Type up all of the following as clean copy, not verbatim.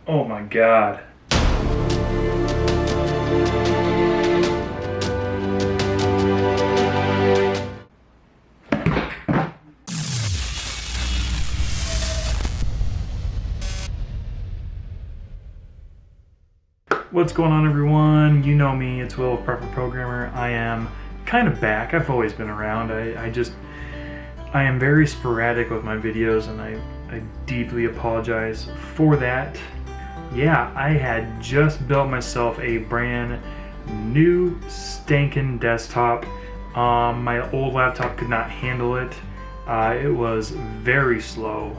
Oh my god. What's going on, everyone? You know me, it's Will, Proper Programmer. I am kind of back. I've always been around. I am very sporadic with my videos, and I deeply apologize for that. Yeah, I had just built myself a brand new stinking desktop. My old laptop could not handle it. It was very slow.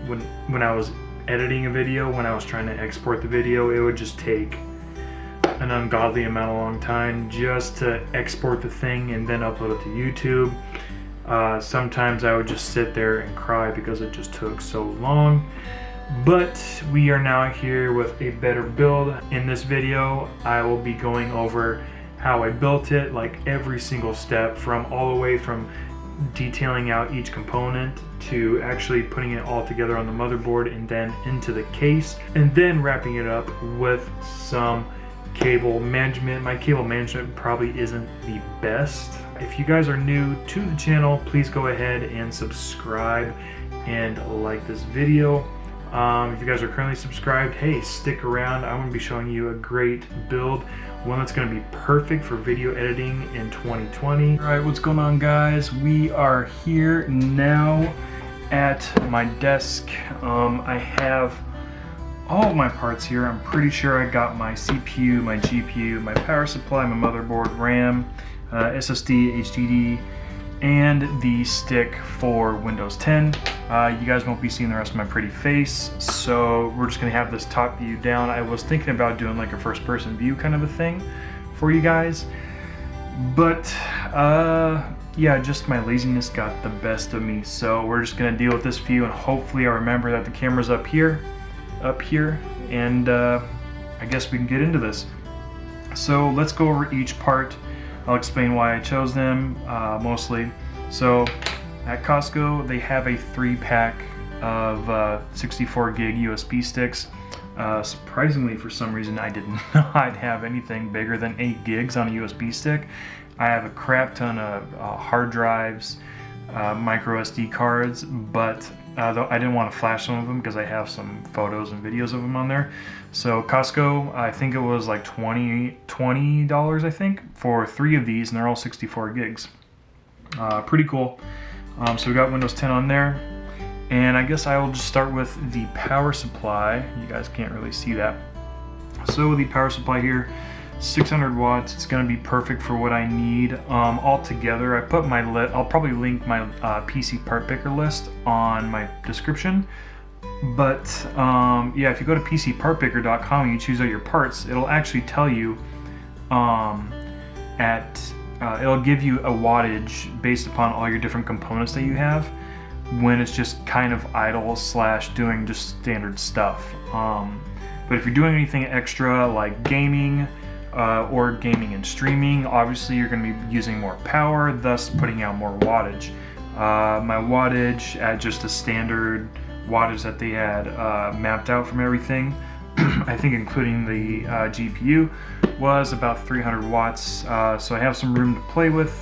When I was editing a video, when I was trying to export the video, it would just take an ungodly amount of long time just to export the thing and then upload it to YouTube. Sometimes I would just sit there and cry because it just took so long. But we are now here with a better build. In this video, I will be going over how I built it, like every single step, from all the way from detailing out each component to actually putting it all together on the motherboard and then into the case, and then wrapping it up with some cable management. My cable management probably isn't the best. If you guys are new to the channel, please go ahead and subscribe and like this video. If you guys are currently subscribed, hey, stick around. I'm going to be showing you a great build, one that's going to be perfect for video editing in 2020. All right, what's going on, guys? We are here now at my desk. I have all of my parts here. I'm pretty sure I got my CPU, my GPU, my power supply, my motherboard, RAM, SSD, HDD, and the stick for Windows 10. You guys won't be seeing the rest of my pretty face, so we're just gonna have this top view down. I was thinking about doing like a first person view kind of a thing for you guys, but yeah, just my laziness got the best of me. So we're just gonna deal with this view, and hopefully I remember that the camera's up here, and I guess we can get into this. So let's go over each part. I'll explain why I chose them, mostly. So at Costco, they have a 3-pack of 64 gig USB sticks. Surprisingly, for some reason, I did not have anything bigger than 8 gigs on a USB stick. I have a crap ton of hard drives, micro SD cards, but though I didn't want to flash some of them because I have some photos and videos of them on there. So Costco, I think it was like $20, I think, for 3 of these, and they're all 64 gigs. Pretty cool. So we got Windows 10 on there, and I guess I will just start with the power supply. You guys can't really see that. So the power supply here, 600 watts. It's going to be perfect for what I need. Altogether, I put my I'll probably link my PC part picker list on my description. But yeah, if you go to pcpartpicker.com and you choose out your parts, it'll actually tell you it'll give you a wattage based upon all your different components that you have when it's just kind of idle / doing just standard stuff. But if you're doing anything extra like gaming or gaming and streaming, obviously you're going to be using more power, thus putting out more wattage. My wattage at just a standard wattage that they had mapped out from everything, I think including the GPU, was about 300 watts. So I have some room to play with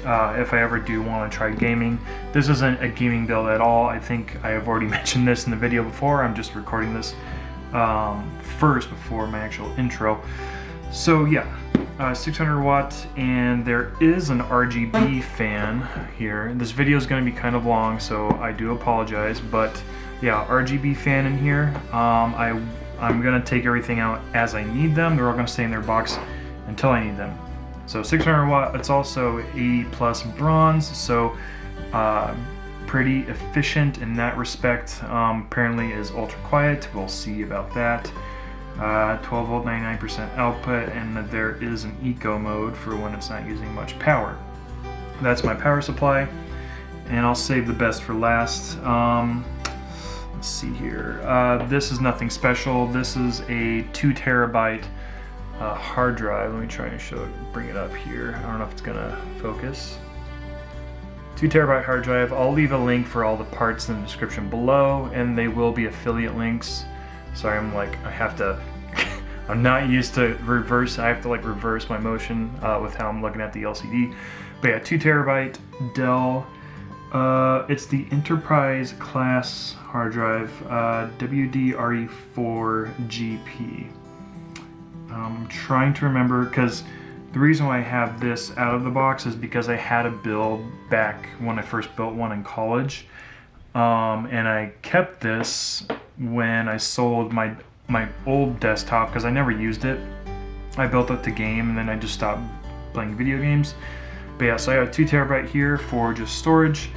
if I ever do want to try gaming. This isn't a gaming build at all. I think I have already mentioned this in the video before. I'm just recording this first before my actual intro. So yeah, 600 watts, and there is an RGB fan here. This video is going to be kind of long, so I do apologize, but yeah, RGB fan in here. I'm going to take everything out as I need them. They're all going to stay in their box until I need them. So 600 watt, it's also 80 plus bronze, so pretty efficient in that respect. Apparently is ultra quiet, we'll see about that. 12 volt, 99% output, and there is an eco mode for when it's not using much power. That's my power supply, and I'll save the best for last. Let's see here. This is nothing special. This is a 2 terabyte hard drive. Let me try and bring it up here. I don't know if it's gonna focus. 2 terabyte hard drive. I'll leave a link for all the parts in the description below, and they will be affiliate links. Sorry, I have to, I'm not used to reverse, I have to like reverse my motion with how I'm looking at the LCD. But yeah, 2 terabyte Dell. It's the Enterprise class hard drive, WD-RE4GP. I'm trying to remember, because the reason why I have this out of the box is because I had a build back when I first built one in college, and I kept this when I sold my old desktop because I never used it. I built it to game, and then I just stopped playing video games. But yeah, so I have 2 terabyte here for just storage,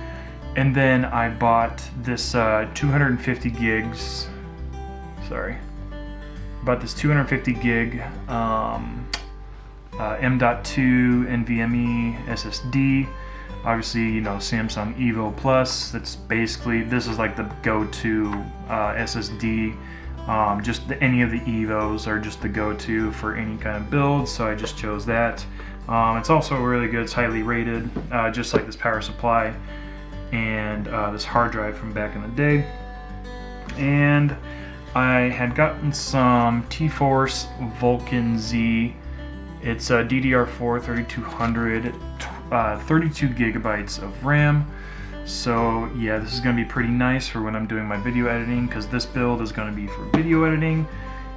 and then I bought this 250 gigs. Sorry, bought this 250 gig M.2 NVMe SSD. Obviously, you know, Samsung Evo Plus. That's basically, this is like the go-to SSD. Just any of the Evos are just the go-to for any kind of build, so I just chose that. It's also really good. It's highly rated, just like this power supply and this hard drive from back in the day. And I had gotten some T-Force Vulcan Z. It's a DDR4 3200, 32 gigabytes of RAM. So yeah, this is going to be pretty nice for when I'm doing my video editing, because this build is going to be for video editing,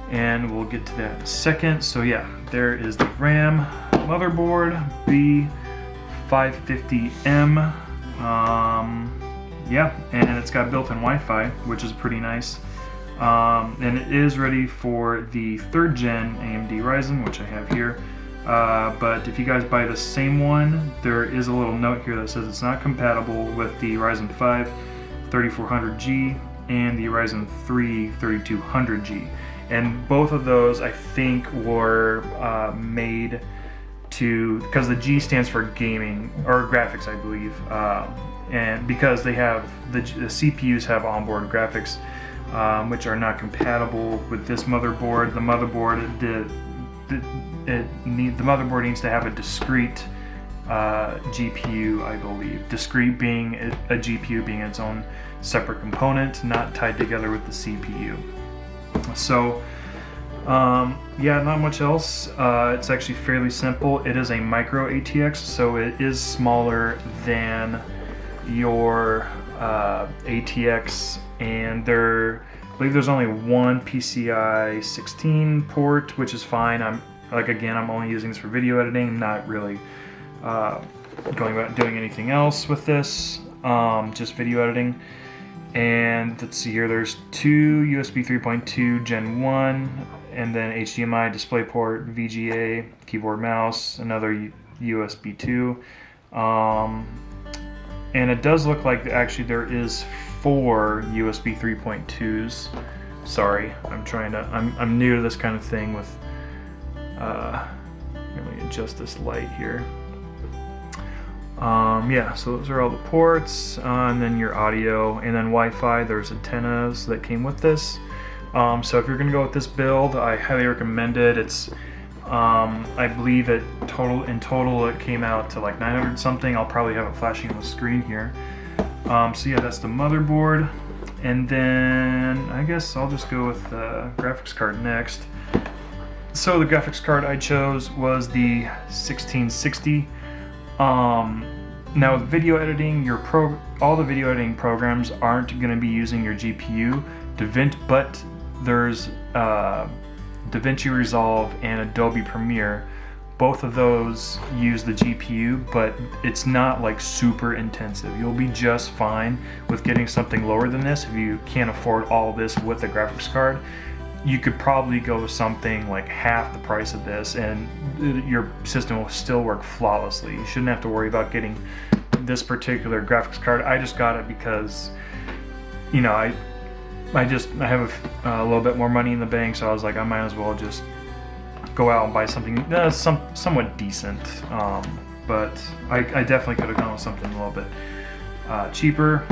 and we'll get to that in a second. So yeah, there is the RAM. Motherboard B550M. Yeah, and it's got built-in Wi-Fi, which is pretty nice. And it is ready for the 3rd gen AMD Ryzen, which I have here. But if you guys buy the same one, there is a little note here that says it's not compatible with the Ryzen 5 3400G and the Ryzen 3 3200G. And both of those, I think, were made to, because the G stands for gaming or graphics, I believe, and because they have the CPUs have onboard graphics, which are not compatible with this motherboard. The motherboard the motherboard needs to have a discrete GPU, I believe. Discrete being a GPU being its own separate component, not tied together with the CPU. So yeah, not much else. It's actually fairly simple. It is a micro ATX, so it is smaller than your ATX, and I believe there's only one PCI 16 port, which is fine. I'm only using this for video editing. I'm not really going about doing anything else with this, just video editing. And let's see here, there's 2 USB 3.2 Gen 1, and then HDMI, DisplayPort, VGA, keyboard, mouse, another USB 2. And it does look like actually there is 4 USB 3.2s. Sorry, I'm new to this kind of thing with, let me adjust this light here. Yeah, so those are all the ports, and then your audio, and then Wi-Fi. There's antennas that came with this. So if you're gonna go with this build, I highly recommend it. It's, I believe in total it came out to like 900 something. I'll probably have it flashing on the screen here. So yeah, that's the motherboard. And then I guess I'll just go with the graphics card next. So the graphics card I chose was the 1660. Now with video editing, all the video editing programs aren't going to be using your GPU, but there's Davinci Resolve and Adobe Premiere. Both of those use the GPU, but it's not like super intensive. You'll be just fine with getting something lower than this. If you can't afford all this with the graphics card, you could probably go with something like half the price of this, and your system will still work flawlessly. You shouldn't have to worry about getting this particular graphics card. I just got it because, you know, I have a little bit more money in the bank, so I was like, I might as well just go out and buy something somewhat decent. But I definitely could have gone with something a little bit cheaper.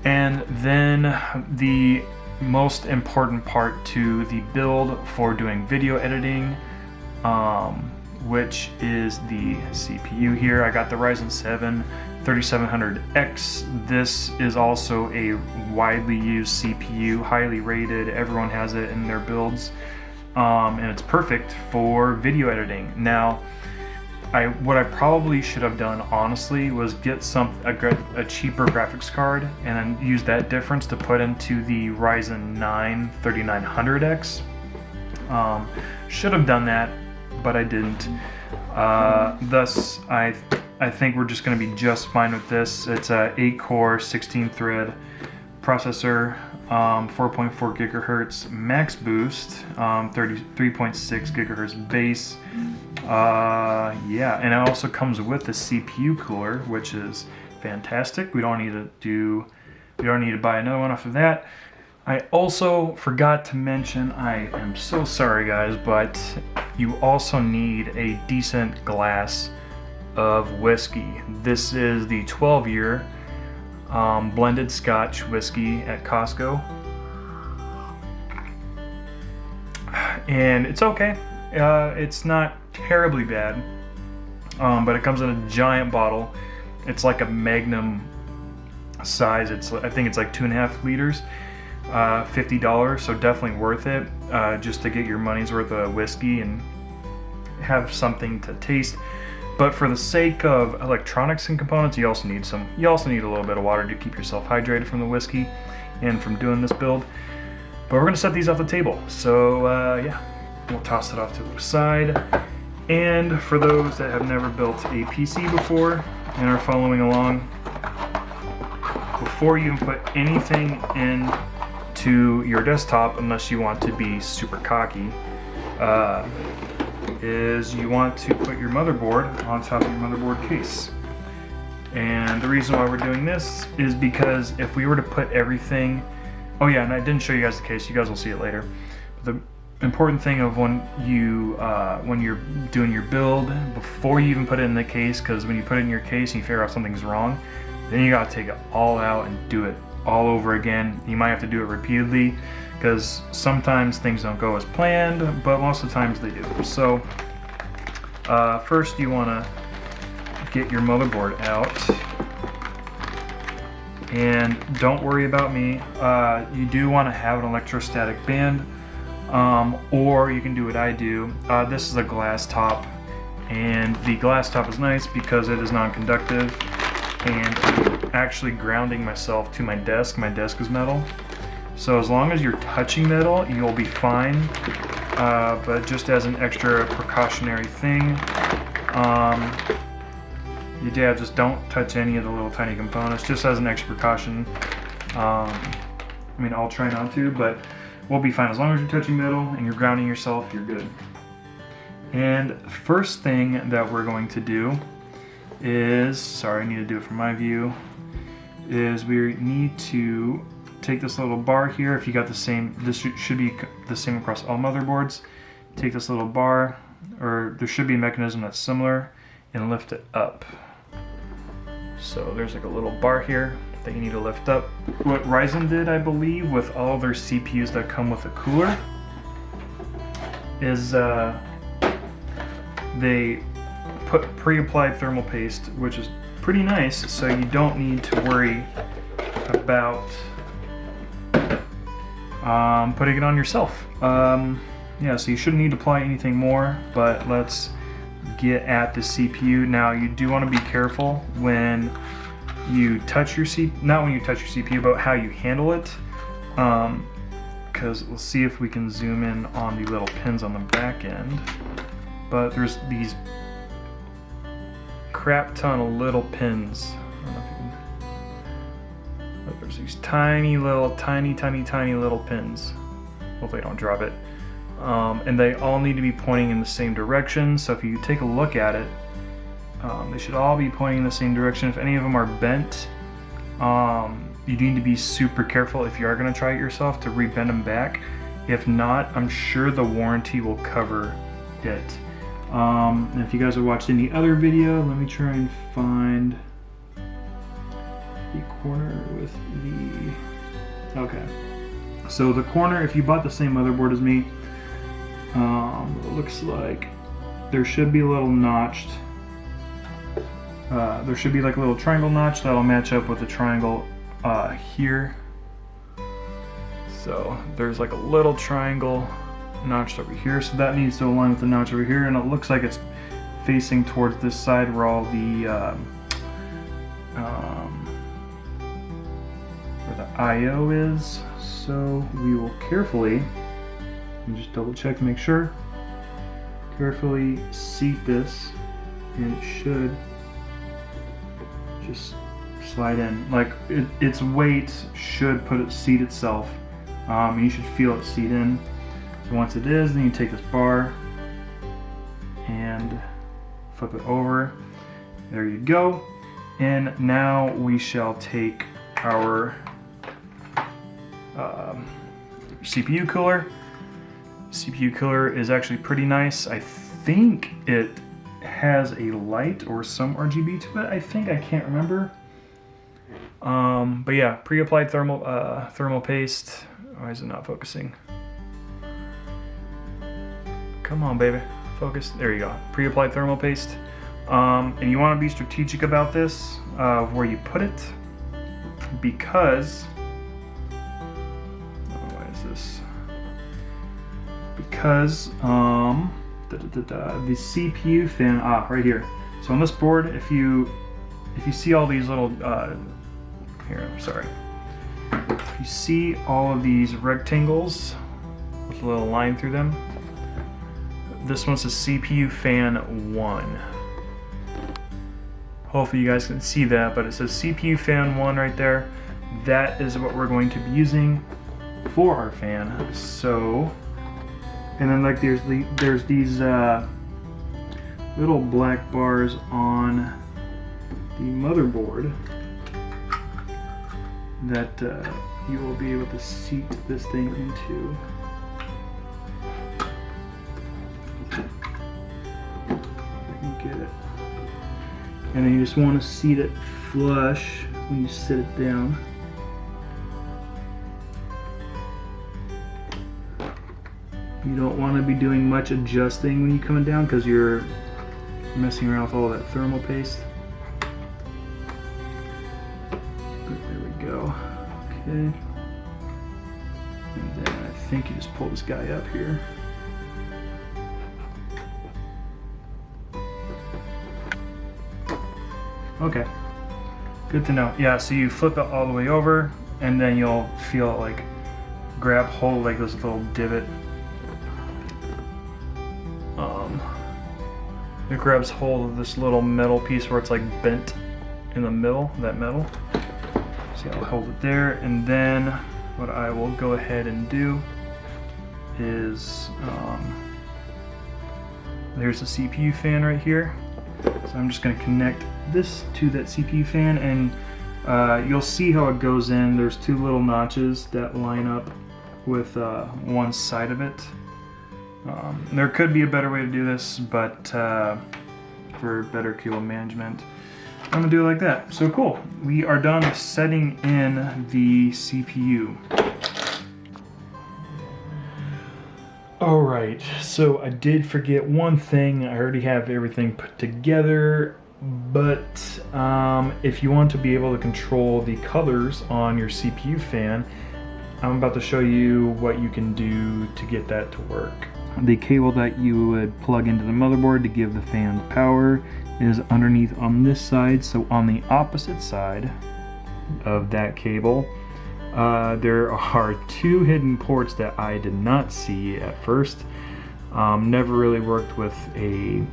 And then the most important part to the build for doing video editing which is the CPU here. I got the Ryzen 7 3700X. This is also a widely used CPU, highly rated. Everyone has it in their builds, and it's perfect for video editing. Now, what I probably should have done, honestly, was get a cheaper graphics card and then use that difference to put into the Ryzen 9 3900X. Should have done that, but I didn't. Thus, I think we're just going to be just fine with this. It's a 8-core, 16-thread processor, 4.4 gigahertz max boost, 33.6 gigahertz base. Yeah, and it also comes with a CPU cooler, which is fantastic. We don't need to buy another one off of that. I also forgot to mention, I am so sorry guys, but you also need a decent glass of whiskey. This is the 12-year blended Scotch whiskey at Costco, and it's okay. It's not terribly bad, but it comes in a giant bottle. It's like a Magnum size. I think it's like 2.5 liters. $50, so definitely worth it, just to get your money's worth of whiskey and have something to taste. But for the sake of electronics and components, you also need a little bit of water to keep yourself hydrated from the whiskey and from doing this build. But we're gonna set these off the table, so yeah, we'll toss it off to the side. And for those that have never built a PC before and are following along, before you put anything in to your desktop, unless you want to be super cocky, is you want to put your motherboard on top of your motherboard case. And the reason why we're doing this is because if we were to put everything, oh yeah, and I didn't show you guys the case, you guys will see it later. The important thing of when you're doing your build, before you even put it in the case, because when you put it in your case and you figure out something's wrong, then you gotta take it all out and do it all over again. You might have to do it repeatedly because sometimes things don't go as planned, but most of the times they do. So first you want to get your motherboard out, and don't worry about me. You do want to have an electrostatic band, or you can do what I do. This is a glass top, and the glass top is nice because it is non-conductive, and I'm actually grounding myself to my desk. My desk is metal, so as long as you're touching metal, you'll be fine. But just as an extra precautionary thing, just don't touch any of the little tiny components, just as an extra precaution. I mean, I'll try not to, but we'll be fine. As long as you're touching metal and you're grounding yourself, you're good. And first thing that we're going to do is, sorry, I need to do it from my view, is we need to take this little bar here. If you got the same, this should be the same across all motherboards. Take this little bar, or there should be a mechanism that's similar, and lift it up. So there's like a little bar here that you need to lift up. What Ryzen did, I believe, with all their CPUs that come with a cooler is they put pre-applied thermal paste, which is pretty nice, so you don't need to worry about putting it on yourself. Yeah, so you shouldn't need to apply anything more, but let's get at the CPU. Now, you do want to be careful when you touch your not when you touch your CPU, but how you handle it, because we'll see if we can zoom in on the little pins on the back end. But there's these crap ton of little pins. I don't know if you can, but there's these tiny little pins. Hopefully I don't drop it. And they all need to be pointing in the same direction. So if you take a look at it, they should all be pointing in the same direction. If any of them are bent, you need to be super careful if you are going to try it yourself to rebend them back. If not, I'm sure the warranty will cover it. And if you guys have watched any other video, let me try and find the corner with the, okay. So the corner, if you bought the same motherboard as me, it looks like there should be a little notched. There should be like a little triangle notch that'll match up with the triangle here. So there's like a little triangle notched over here, so that needs to align with the notch over here, and it looks like it's facing towards this side where all the where the I/O is. So we will carefully, and just double check to make sure, carefully seat this, and it should just slide in. Like its weight should seat itself. You should feel it seat in. So once it is, then you take this bar and flip it over. There you go. And now we shall take our CPU cooler. CPU cooler is actually pretty nice. I think it has a light or some RGB to it. I can't remember. But yeah, pre-applied thermal paste. Why is it not focusing? Come on, baby, focus. There you go. Pre-applied thermal paste. And you want to be strategic about this, where you put it, because why is this? Because the CPU fan, right here. So on this board, if you see all these little here, I'm sorry. If you see all of these rectangles with a little line through them, this one's a CPU fan 1. Hopefully you guys can see that, but it says CPU fan 1 right there. That is what we're going to be using for our fan. So, and then like there's these little black bars on the motherboard that you will be able to seat this thing into. Get it. And then you just want to seat it flush when you sit it down. You don't want to be doing much adjusting when you're coming down because you're messing around with all that thermal paste. But there we go. Okay. And then I think you just pull this guy up here. Okay, good to know. Yeah, so you flip it all the way over, and then you'll feel it like grab hold, like this little divot. It grabs hold of this little metal piece where it's like bent in the middle, that metal. See, I'll hold it there, and then what I will go ahead and do is, there's the CPU fan right here. So I'm just going to connect this to that CPU fan, and you'll see how it goes in. There's two little notches that line up with one side of it. There could be a better way to do this, but for better cable management, I'm going to do it like that. So cool. We are done setting in the CPU. Alright, so I did forget one thing. I already have everything put together, but if you want to be able to control the colors on your CPU fan, I'm about to show you what you can do to get that to work. The cable that you would plug into the motherboard to give the fan power is underneath on this side. So on the opposite side of that cable, there are two hidden ports that I did not see at first. Never really worked with a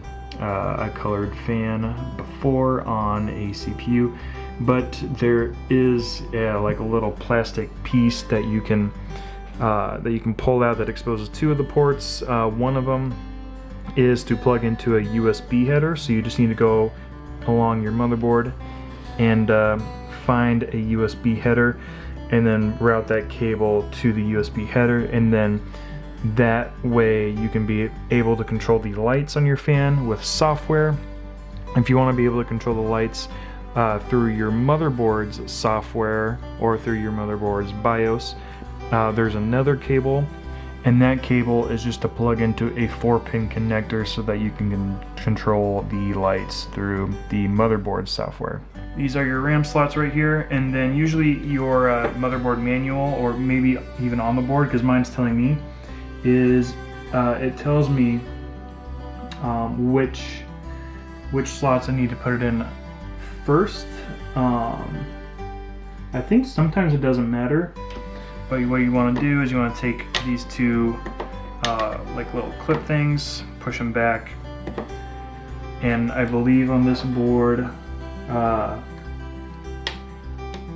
colored fan before on a CPU, but there is like a little plastic piece that you can pull out that exposes two of the ports. One of them is to plug into a USB header, so you just need to go along your motherboard and find a USB header, and then route that cable to the USB header, and then that way you can be able to control the lights on your fan with software. If you want to be able to control the lights through your motherboard's software or through your motherboard's BIOS, there's another cable, And that cable is just to plug into a 4-pin connector so that you can control the lights through the motherboard software. These are your RAM slots right here, and then usually your motherboard manual, or maybe even on the board, because mine's telling me, is it tells me which slots I need to put it in first. I think sometimes it doesn't matter, but what you want to do is you want to take these two like little clip things, push them back, and I believe on this board it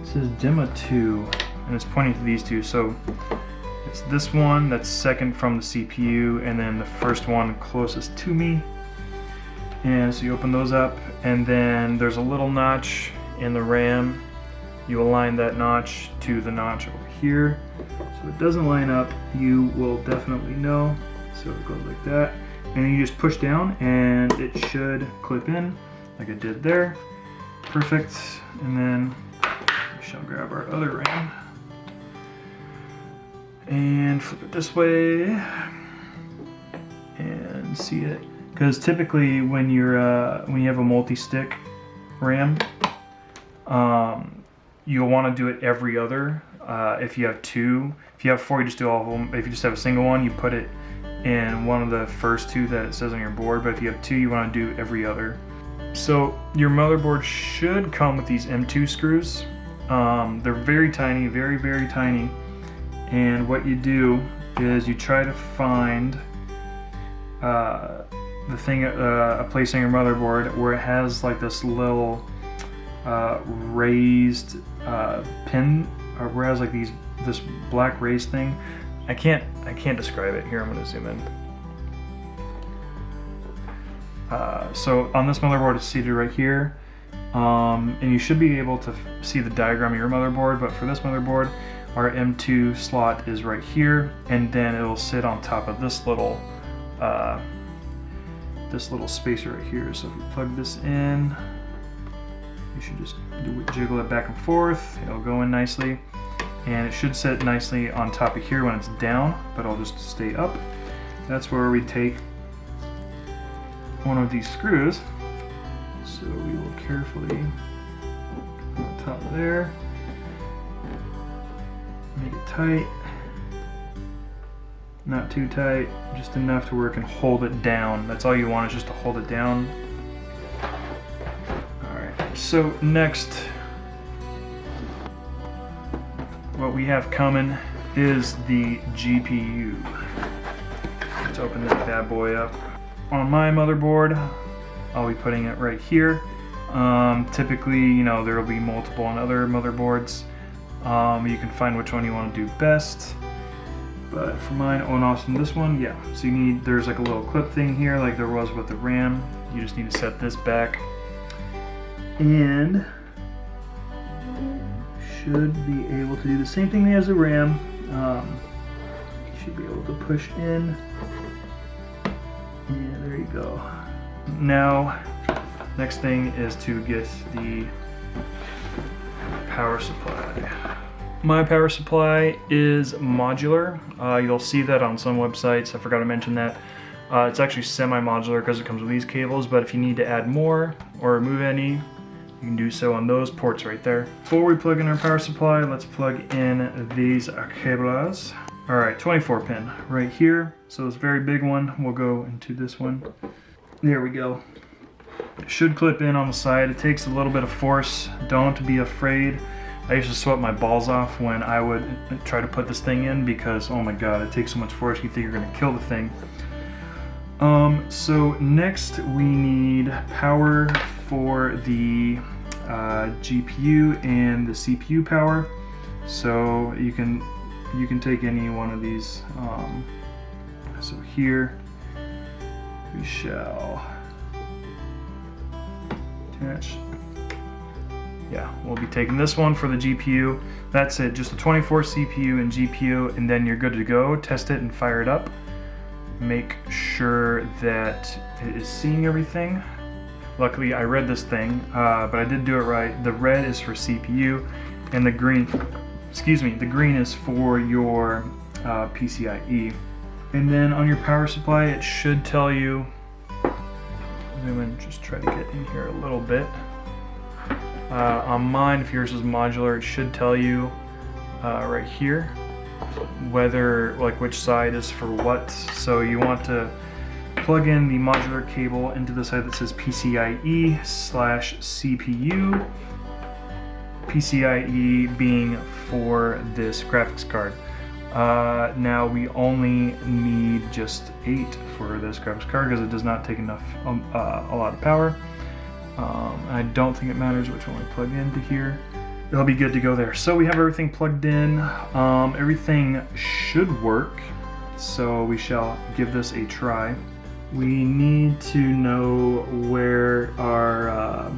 says Demo 2 and it's pointing to these two, so it's this one that's second from the CPU and then the first one closest to me. And so you open those up, and then there's a little notch in the RAM. You align that notch to the notch over here. So it doesn't line up, you will definitely know. So it goes like that. And then you just push down and it should clip in like it did there. Perfect. And then we shall grab our other RAM and flip it this way and see it. Because typically when you have a multi-stick RAM, you'll want to do it every other. If you have two, if you have four, you just do all of them. If you just have a single one, you put it in one of the first two that it says on your board. But if you have two, you want to do every other. So your motherboard should come with these M2 screws. They're very tiny, very, very tiny. And what you do is you try to find the thing, a place on your motherboard where it has like this little raised pin, or where it has like this black raised thing. I can't describe it. Here, I'm going to zoom in. So on this motherboard, it's seated right here, and you should be able to see the diagram of your motherboard. But for this motherboard, our M2 slot is right here, and then it'll sit on top of this little spacer right here. So if you plug this in, you should just jiggle it back and forth. It'll go in nicely, and it should sit nicely on top of here when it's down, but it'll just stay up. That's where we take one of these screws. So we will carefully on top of there, make it tight, not too tight, just enough to where it can hold it down. That's all you want, is just to hold it down. Alright, so next, what we have coming is the GPU. Let's open that bad boy up. On my motherboard, I'll be putting it right here. Typically, you know, there will be multiple on other motherboards. You can find which one you want to do best. But for mine, and also this one, yeah. So there's like a little clip thing here, like there was with the RAM. You just need to set this back, and should be able to do the same thing as the RAM. You should be able to push in. Yeah, there you go. Now, next thing is to get the power supply. My power supply is modular. You'll see that on some websites. I forgot to mention that. It's actually semi-modular because it comes with these cables, but if you need to add more or remove any, you can do so on those ports right there. Before we plug in our power supply, let's plug in these cables. Alright, 24 pin right here. So this very big one will go into this one. There we go. It should clip in on the side. It takes a little bit of force. Don't be afraid. I used to sweat my balls off when I would try to put this thing in because, oh my god, it takes so much force you think you're going to kill the thing. So next we need power for the GPU and the CPU power. So you can take any one of these. So here we shall attach. Yeah, we'll be taking this one for the GPU. That's it, just a 24 CPU and GPU, and then you're good to go. Test it and fire it up. Make sure that it is seeing everything. Luckily, I read this thing, but I did do it right. The red is for CPU, and the green, the green is for your PCIe. And then on your power supply, it should tell you, zoom in, just try to get in here a little bit. On mine, if yours is modular, it should tell you right here whether, like, which side is for what. So you want to plug in the modular cable into the side that says PCIe/CPU. PCIe being for this graphics card. Now we only need just 8 for this graphics card because it does not take enough, a lot of power. I don't think it matters which one we plug into here. It'll be good to go there. So we have everything plugged in. Everything should work. So we shall give this a try. We need to know where our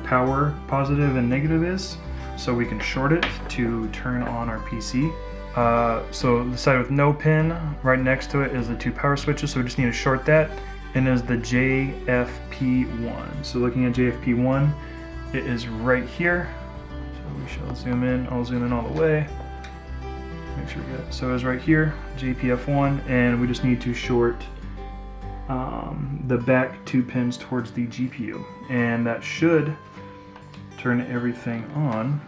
power positive and negative is, so we can short it to turn on our PC. So the side with no pin, right next to it is the 2 power switches, so we just need to short that, and is the JFP1. So looking at JFP1, it is right here. So we shall zoom in. I'll zoom in all the way. Make sure we get it. So it's right here, JPF1, and we just need to short the back 2 pins towards the GPU, and that should turn everything on.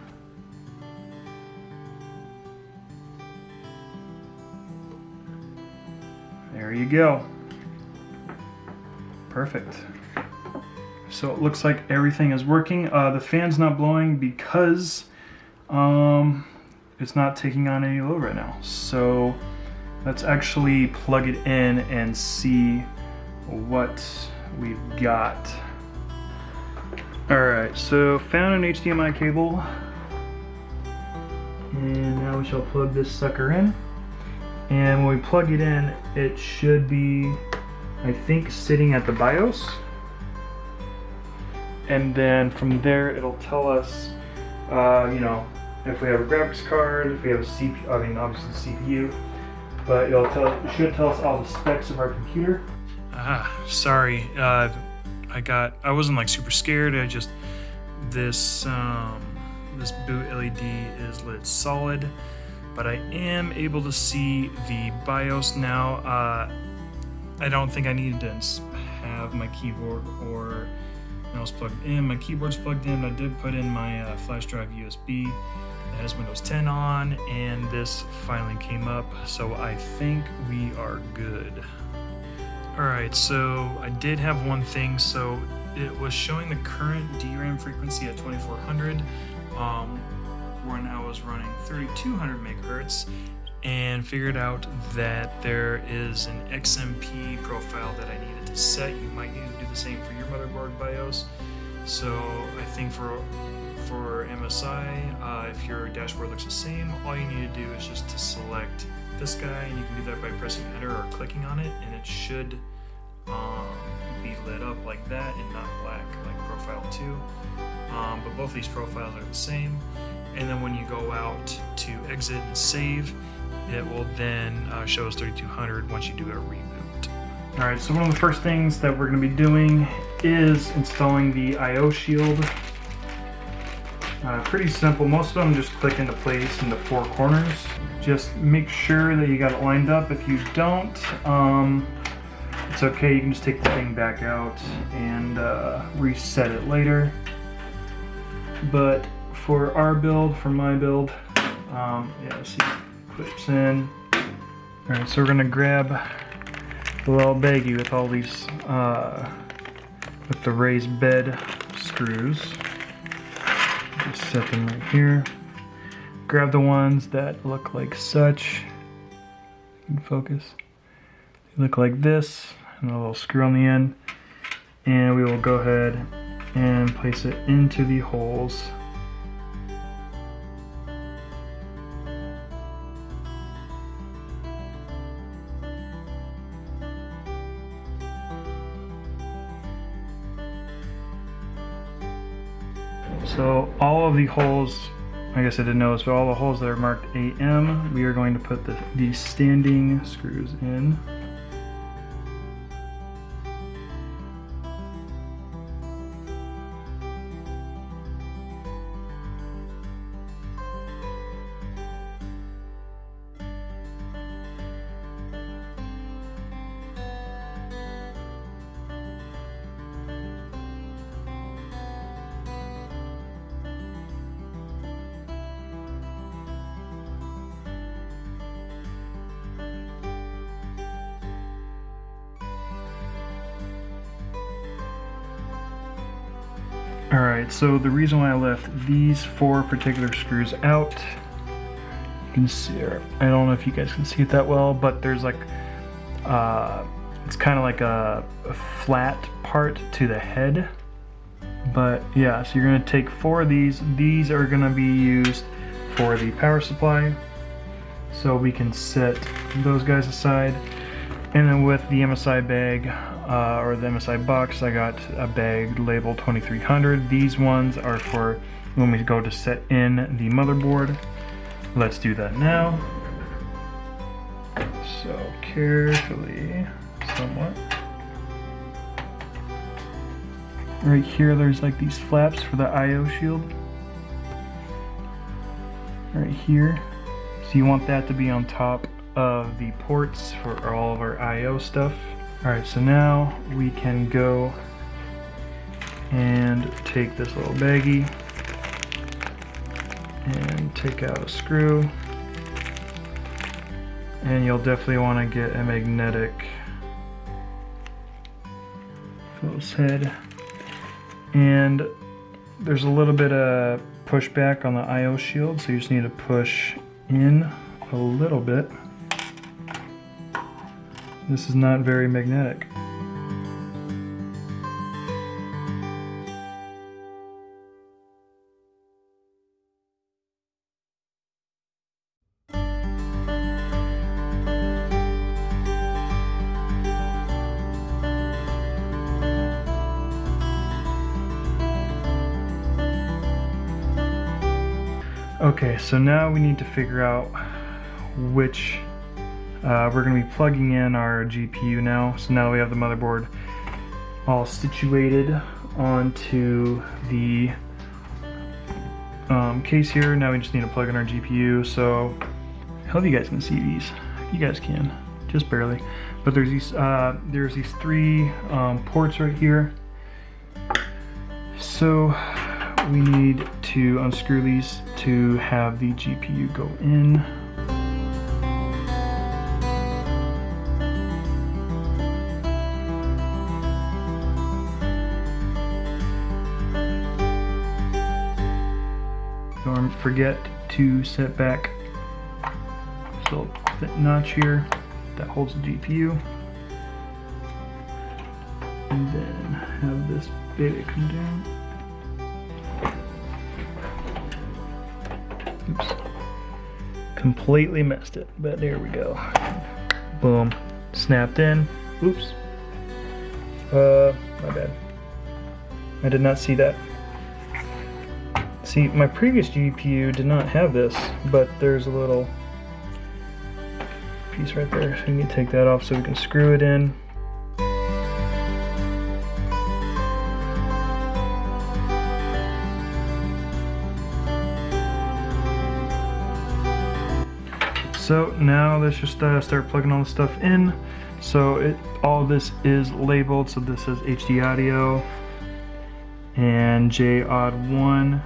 There you go. Perfect. So it looks like everything is working. The fan's not blowing because it's not taking on any load right now. So let's actually plug it in and see what we've got. Alright, so found an HDMI cable, and now we shall plug this sucker in. And when we plug it in, it should be, I think, sitting at the BIOS. And then from there, it'll tell us, you know, if we have a graphics card, if we have a CPU, I mean, obviously the CPU, but it should tell us all the specs of our computer. Sorry, I wasn't like super scared. This boot LED is lit solid, but I am able to see the BIOS now. I don't think I needed to have my keyboard or mouse plugged in. My keyboard's plugged in. I did put in my flash drive USB. It has Windows 10 on, and this finally came up, so I think we are good. Alright, so I did have one thing. So it was showing the current DRAM frequency at 2400 when I was running 3200 megahertz, and figured out that there is an XMP profile that I needed to set. You might need to do the same for your motherboard BIOS. So I think for MSI, if your dashboard looks the same, all you need to do is just to select this guy, and you can do that by pressing enter or clicking on it, and it should be lit up like that and not black like profile 2. But both these profiles are the same, and then when you go out to exit and save, it will then show us 3200 once you do a reboot. Alright, so one of the first things that we're going to be doing is installing the I/O shield. Pretty simple. Most of them just click into place in the 4 corners. Just make sure that you got it lined up. If you don't, it's okay. You can just take the thing back out and reset it later. But for our build, for my build, yeah, see, clips in. Alright, so we're gonna grab the little baggie with all these, with the raised bed screws. Just set them right here. Grab the ones that look like such. You can focus. They look like this, and a little screw on the end. And we will go ahead and place it into the holes. So all of the holes, I guess I didn't notice, but all the holes that are marked AM, we are going to put the standing screws in. Alright, so the reason why I left these 4 particular screws out, you can see, I don't know if you guys can see it that well, but there's like, it's kind of like a flat part to the head. But yeah, so you're going to take 4 of these. These are going to be used for the power supply. So we can set those guys aside. And then with the MSI bag, or the MSI box, I got a bag labeled 2300. These ones are for when we go to set in the motherboard. Let's do that now. So carefully, somewhat. Right here, there's like these flaps for the IO shield. Right here. So you want that to be on top of the ports for all of our IO stuff. Alright, so now we can go and take this little baggie and take out a screw. And you'll definitely want to get a magnetic Phillips head. And there's a little bit of pushback on the IO shield, so you just need to push in a little bit. This is not very magnetic. Okay, so now we need to figure out which we're going to be plugging in our GPU now. So now we have the motherboard all situated onto the case here. Now we just need to plug in our GPU. So I hope you guys can see these. You guys can, just barely. But there's these 3 ports right here. So we need to unscrew these to have the GPU go in. Don't forget to set back this little fit notch here that holds the GPU. And then have this baby come down. Oops. Completely missed it, but there we go. Boom. Snapped in. Oops. My bad. I did not see that. See, my previous GPU did not have this, but there's a little piece right there. So you need to take that off so we can screw it in. So now let's just start plugging all the stuff in. So all this is labeled. So this is HD audio and JAUD1,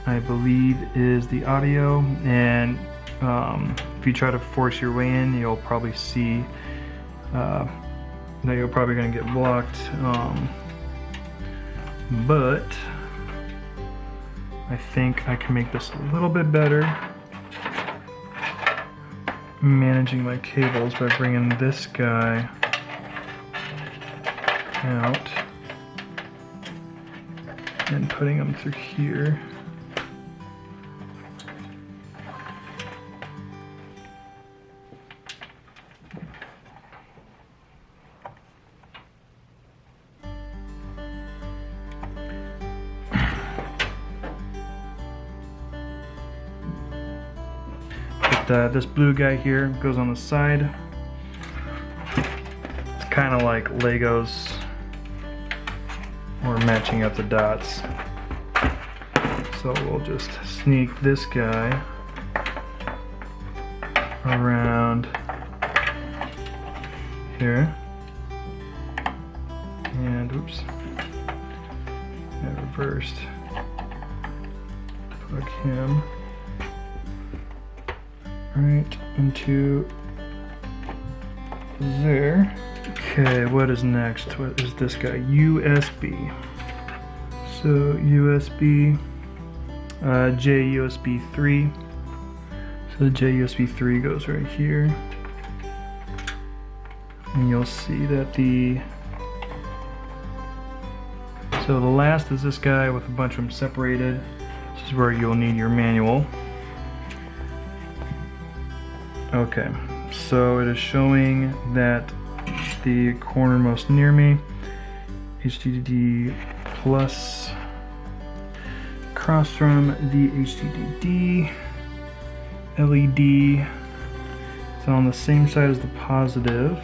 I believe, is the audio. And if you try to force your way in, you'll probably see that you're probably going to get blocked. But I think I can make this a little bit better, managing my cables by bringing this guy out and putting them through here. This blue guy here goes on the side. It's kind of like Legos or matching up the dots. So we'll just sneak this guy around here. And oops, I reversed. Plug him right into there. Okay, what is next? What is this guy? USB. So USB, J USB 3. So the J USB 3 goes right here. And you'll see that so the last is this guy with a bunch of them separated. This is where you'll need your manual. Okay, so it is showing that the corner most near me, HDD plus, across from the HDD LED, it's on the same side as the positive.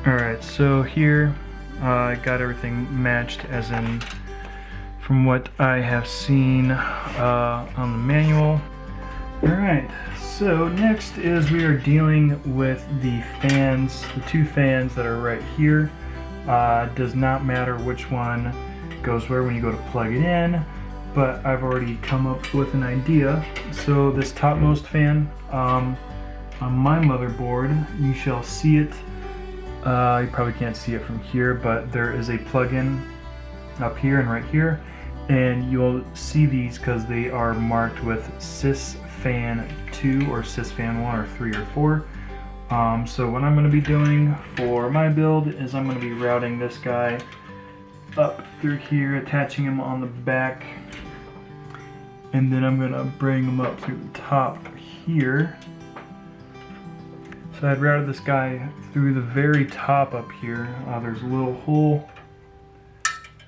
Alright, so here I got everything matched, as in from what I have seen on the manual. Alright, so next is we are dealing with the fans, the two fans that are right here. Does not matter which one goes where when you go to plug it in, but I've already come up with an idea. So this topmost fan, on my motherboard, you shall see it. You probably can't see it from here, but there is a plug-in up here and right here, and you'll see these because they are marked with sysfan 2 or sysfan 1 or 3 or 4. So what I'm going to be doing for my build is I'm going to be routing this guy up through here, attaching him on the back, and then I'm going to bring him up through the top here. So I'd routed this guy through the very top up here. There's a little hole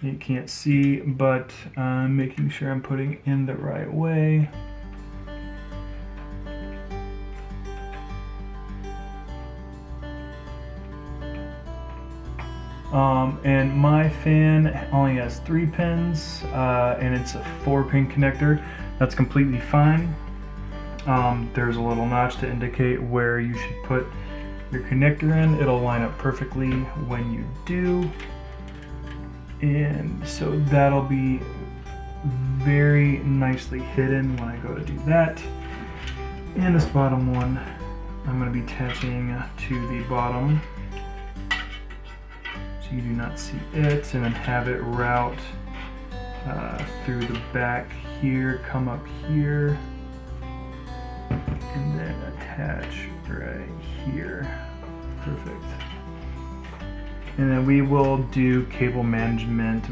you can't see, but I'm making sure I'm putting it in the right way. And my fan only has 3 pins, and it's a 4-pin connector. That's completely fine. There's a little notch to indicate where you should put your connector in. It'll line up perfectly when you do. And so that'll be very nicely hidden when I go to do that. And this bottom one, I'm going to be attaching to the bottom, so you do not see it, and then have it route through the back here, come up here, and then attach right here. Perfect. And then we will do cable management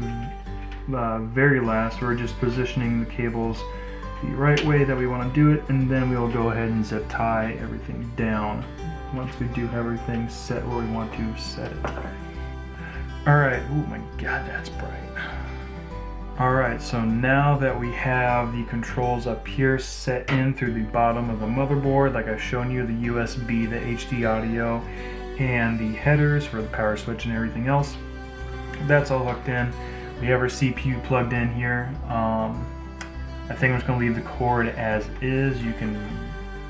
very last. We're just positioning the cables the right way that we want to do it, and then we'll go ahead and zip tie everything down once we do have everything set where we want to set it. Alright, oh my god, that's bright. Alright, so now that we have the controls up here set in through the bottom of the motherboard, like I've shown you, the USB, the HD audio, and the headers for the power switch and everything else, that's all hooked in. We have our CPU plugged in here. I think I'm just going to leave the cord as is. You can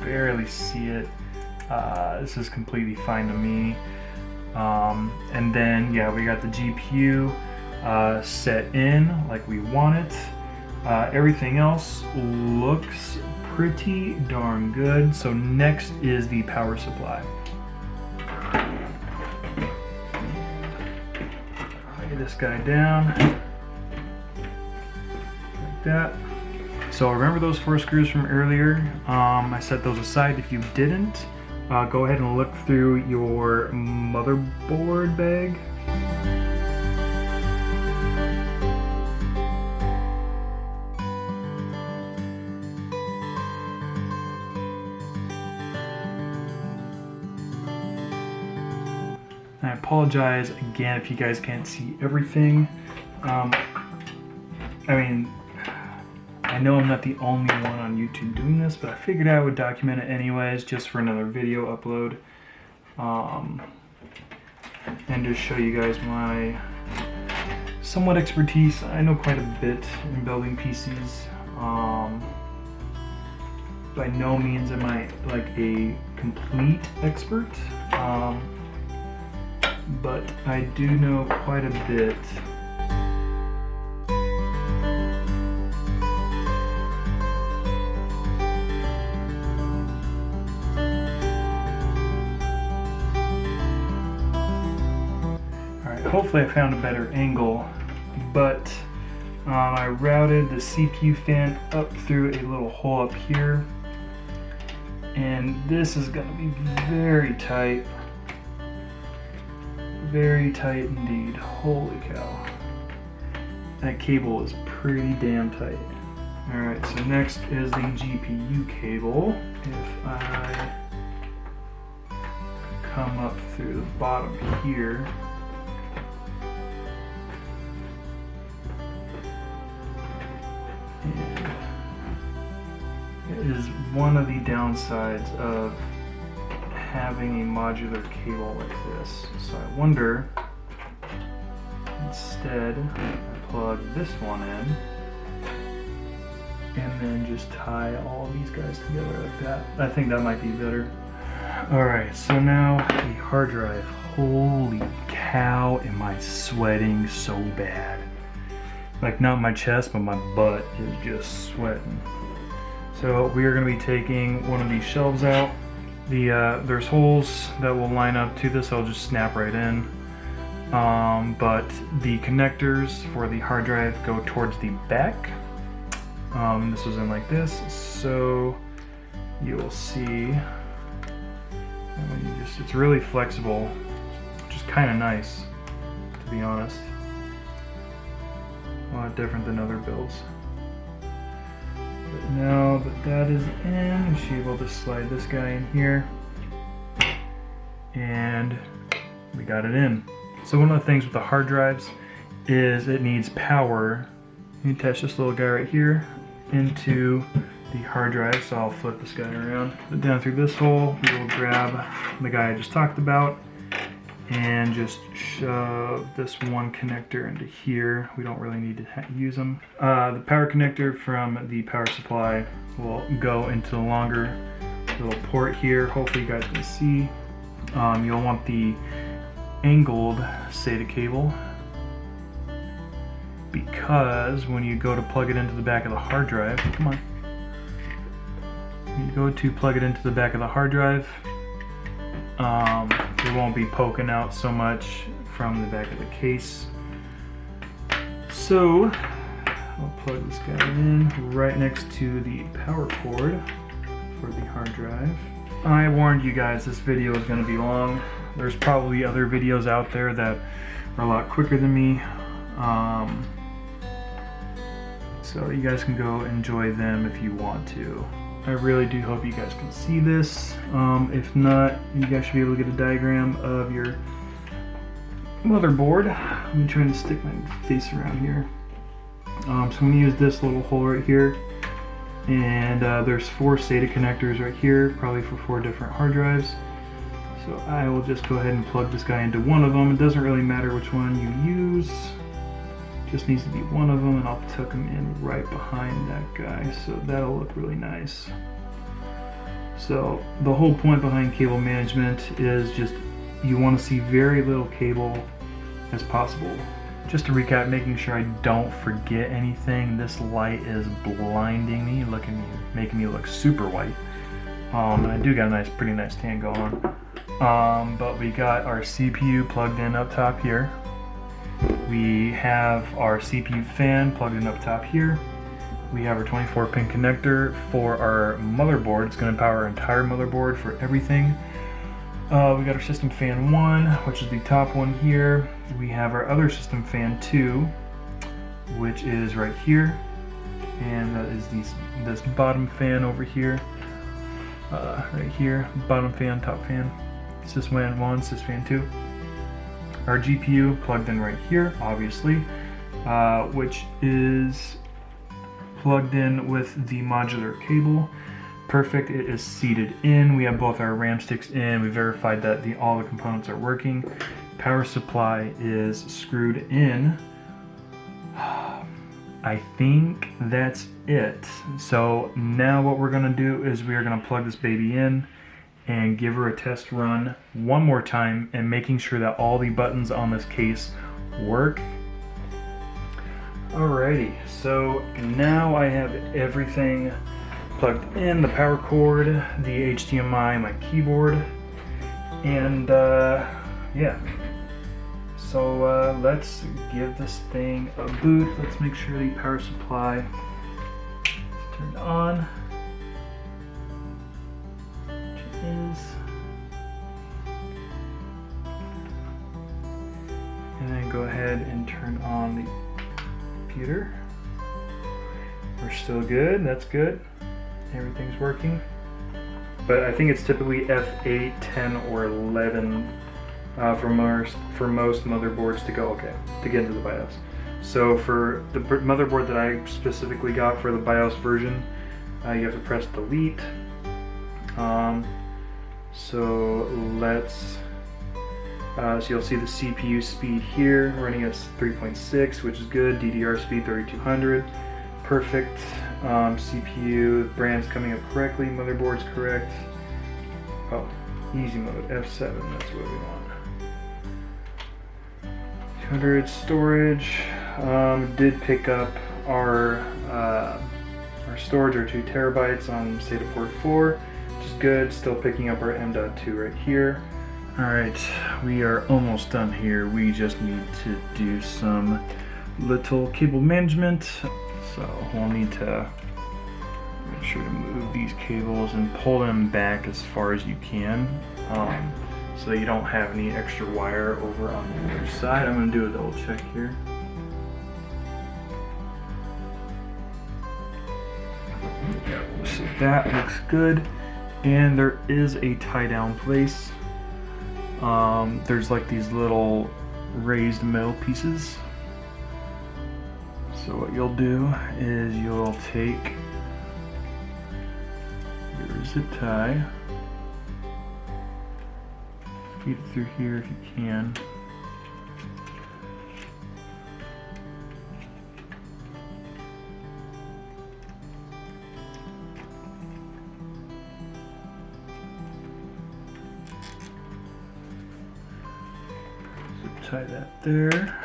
barely see it. This is completely fine to me. And then, yeah, we got the GPU set in like we want it. Everything else looks pretty darn good. So next is the power supply. Lay this guy down like that. So remember those 4 screws from earlier? I set those aside. If you didn't, go ahead and look through your motherboard bag. I apologize again if you guys can't see everything. I mean, I know I'm not the only one on YouTube doing this, but I figured I would document it anyways, just for another video upload. And just show you guys my somewhat expertise. I know quite a bit in building PCs. By no means am I like a complete expert, but I do know quite a bit. Hopefully I found a better angle but I routed the CPU fan up through a little hole up here, and this is going to be very tight indeed. Holy cow, that cable is pretty damn tight. Alright, so next is the GPU cable. If I come up through the bottom here, and it is one of the downsides of having a modular cable like this. So I wonder, instead, I plug this one in and then just tie all these guys together like that. I think that might be better. Alright, so now the hard drive. Holy cow, am I sweating so bad. Like, not my chest, but my butt is just sweating. So we are going to be taking one of these shelves out. There's holes that will line up to this, I'll just snap right in. But the connectors for the hard drive go towards the back. This was in like this, so you will see, it's really flexible, which is kind of nice, to be honest. A lot different than other builds. But now that that is in, you should be able to slide this guy in here, and we got it in. So one of the things with the hard drives is it needs power. You attach this little guy right here into the hard drive, so I'll flip this guy around. But down through this hole, we will grab the guy I just talked about and just shove this one connector into here. We don't really need to use them. The power connector from the power supply will go into the longer little port here. Hopefully you guys can see. You'll want the angled SATA cable, because when you go to plug it into the back of the hard drive, come on, when you go to plug it into the back of the hard drive, it won't be poking out so much from the back of the case. So I'll plug this guy in right next to the power cord for the hard drive. I warned you guys this video is going to be long. There's probably other videos out there that are a lot quicker than me. So you guys can go enjoy them if you want to. I really do hope you guys can see this. If not, you guys should be able to get a diagram of your motherboard. I'm trying to stick my face around here. So I'm going to use this little hole right here. And there's 4 SATA connectors right here, probably for 4 different hard drives. So I will just go ahead and plug this guy into one of them. It doesn't really matter which one you use. Just needs to be one of them, and I'll tuck them in right behind that guy, so that'll look really nice. So the whole point behind cable management is just you want to see very little cable as possible. Just to recap, making sure I don't forget anything. This light is blinding me, making me look super white. And I do got a pretty nice tan going on. But we got our CPU plugged in up top here. We have our CPU fan plugged in up top here. We have our 24-pin connector for our motherboard. It's going to power our entire motherboard for everything. We got our system fan 1, which is the top one here. We have our other system fan 2, which is right here. And that is this bottom fan over here. Right here, bottom fan, top fan. Sys fan 1, sys fan 2. Our GPU plugged in right here, obviously, which is plugged in with the modular cable. Perfect, it is seated in. We have both our RAM sticks in. We verified that all the components are working. Power supply is screwed in. I think that's it. So now what we're gonna do is we are gonna plug this baby in and give her a test run one more time, and making sure that all the buttons on this case work. Alrighty, so now I have everything plugged in, the power cord, the HDMI, my keyboard, and yeah. So let's give this thing a boot. Let's make sure the power supply is turned on. Which it is. And then go ahead and turn on the computer. We're still good, that's good. Everything's working. But I think it's typically F8, 10, or 11 for most motherboards to go, okay, to get into the BIOS. So for the motherboard that I specifically got for the BIOS version, you have to press delete. So you'll see the CPU speed here, running at 3.6, which is good. DDR speed 3200, perfect. CPU, brand's coming up correctly, motherboard's correct. Oh, easy mode, F7, that's what we want. 200 storage. Did pick up our storage, or 2 terabytes on SATA port 4, which is good. Still picking up our M.2 right here. Alright, we are almost done here. We just need to do some little cable management. So we'll need to make sure to move these cables and pull them back as far as you can, so you don't have any extra wire over on the other side. I'm going to do a double check here. So that looks good, and there is a tie down place. There's like these little raised metal pieces. So what you'll do is you'll take your zip tie, feed it through here if you can. Zip tie that there.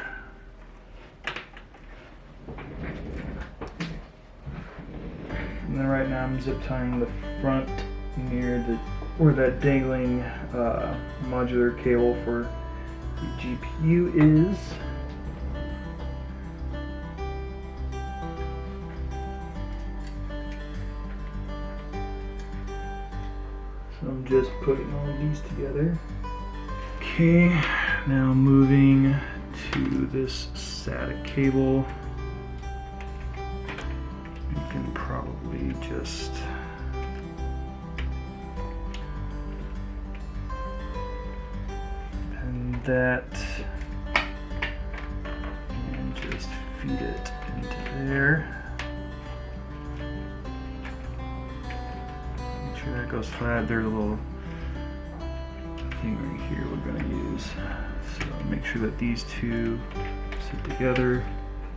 And then right now I'm zip tying the front near where that dangling modular cable for the GPU is. So I'm just putting all of these together. Okay, now moving to this SATA cable. You can probably just bend that and just feed it into there. Make sure that goes flat. There's a little thing right here we're going to use. So make sure that these two sit together.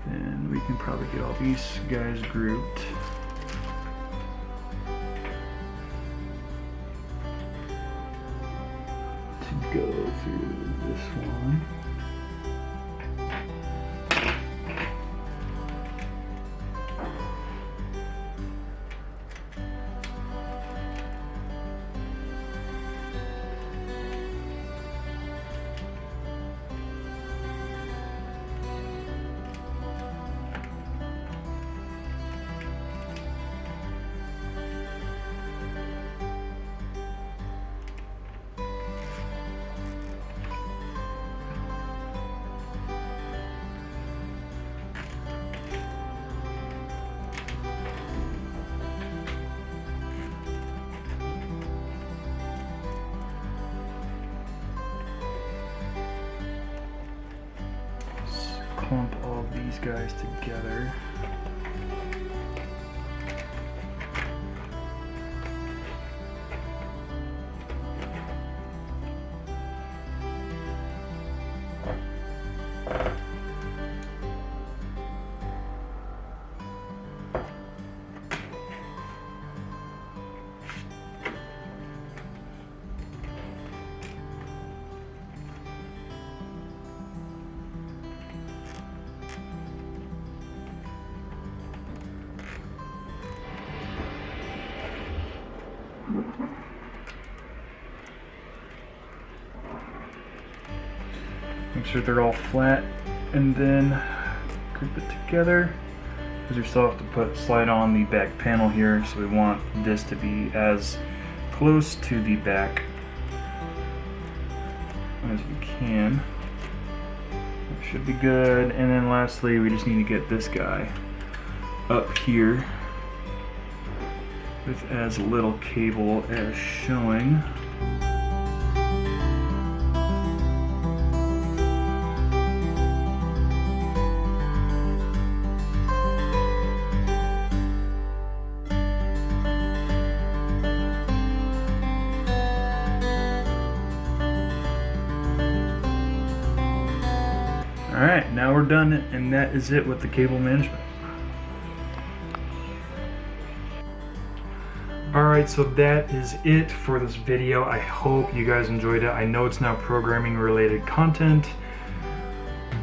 And we can probably get all these guys grouped. To go through this one. Clump all of these guys together. sure they're all flat, and then group it together. Because we still have to slide on the back panel here, so we want this to be as close to the back as we can. That should be good. And then lastly, we just need to get this guy up here with as little cable as showing. Alright, now we're done, and that is it with the cable management. Alright, so that is it for this video. I hope you guys enjoyed it. I know it's not programming related content,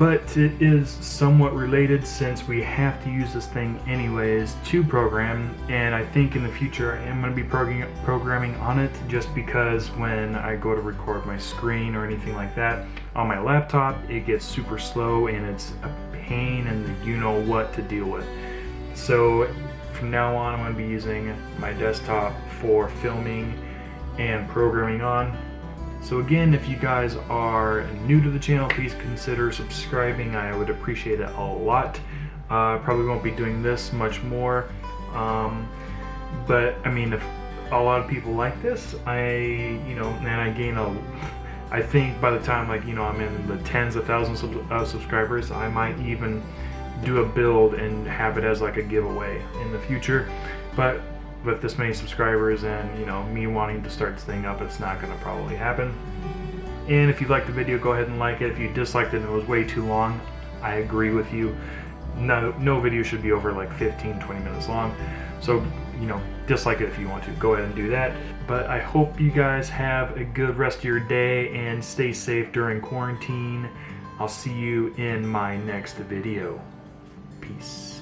but it is somewhat related since we have to use this thing anyways to program, and I think in the future I am going to be programming on it, just because when I go to record my screen or anything like that on my laptop, it gets super slow and it's a pain and you know what to deal with. So from now on, I'm going to be using my desktop for filming and programming on. So again, if you guys are new to the channel, please consider subscribing. I would appreciate it a lot. Probably won't be doing this much more, but I mean, if a lot of people like this, I think by the time I'm in the tens of thousands of subscribers, I might even do a build and have it as like a giveaway in the future. But with this many subscribers and me wanting to start this thing up, it's not going to probably happen. And if you liked the video, go ahead and like it. If you disliked it and it was way too long, I agree with you. No video should be over like 15-20 minutes long. So dislike it if you want to. Go ahead and do that. But I hope you guys have a good rest of your day and stay safe during quarantine. I'll see you in my next video. Peace.